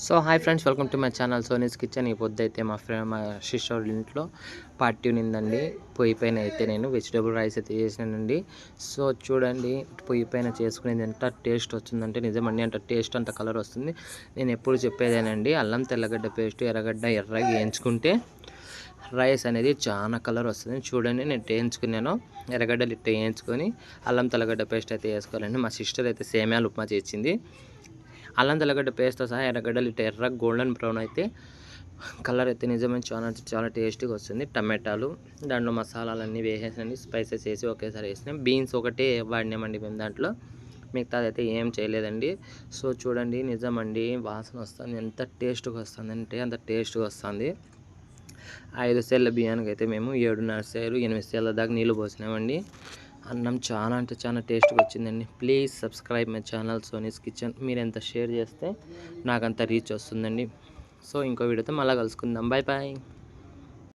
So hi friends, welcome to my channel సోనీస్ kitchen. ఈ పొద్దు అయితే మా సిస్టర్ ఇంట్లో పార్టీ ఉన్నిందండి. పొయ్యి పైన అయితే నేను వెజిటేబుల్ రైస్ అయితే చేసినానండి. సో చూడండి, పొయ్యి పైన చేసుకునేది ఎంత టేస్ట్ వస్తుందంటే నిజమండి, అంత టేస్ట్ అంత కలర్ వస్తుంది. నేను ఎప్పుడు చెప్పేదేనండి, అల్లం తెల్లగడ్డ పేస్ట్ ఎర్రగడ్డ ఎర్రగా వేయించుకుంటే రైస్ అనేది చాలా కలర్ వస్తుంది. చూడండి, నేను వేయించుకున్నాను. ఎర్రగడ్డలు ఇట్లా వేయించుకొని అల్లం తెల్లగడ్డ పేస్ట్ అయితే వేసుకోవాలండి. మా సిస్టర్ అయితే సేమ్యాలు ఉప్మా చేసింది. అల్లం తెల్లగడ్డ పేస్ట్తో సహా ఎర్రగడ్డలు ఇట్లా ఎర్ర గోల్డెన్ బ్రౌన్ అయితే కలర్ అయితే నిజమైన చాలా టేస్టీగా వస్తుంది. టమాటాలు దాంట్లో మసాలాలన్నీ వేసేసండి, స్పైసెస్ వేసి ఒకేసారి వేసినాం. బీన్స్ ఒకటే వాడినామండి మేము దాంట్లో, మిగతాది అయితే ఏం చేయలేదండి. సో చూడండి, నిజమండి వాసన వస్తుంది, ఎంత టేస్ట్గా వస్తుంది అంటే అంత టేస్ట్గా వస్తుంది. 5 సేర్ల బియ్యానికి అయితే మేము 7.5 సేరు 8 సేర్ల దాకా నీళ్ళు పోసినామండి. అన్నం చాలా అంటే చాలా టేస్ట్గా వచ్చిందండి. Please subscribe my channel సోనీస్ kitchen. మీరు ఎంత షేర్ చేస్తే నాకు అంత రీచ్ వస్తుందండి. సో ఇంకో వీడియోతో మళ్ళీ కలుసుకుందాం. Bye bye.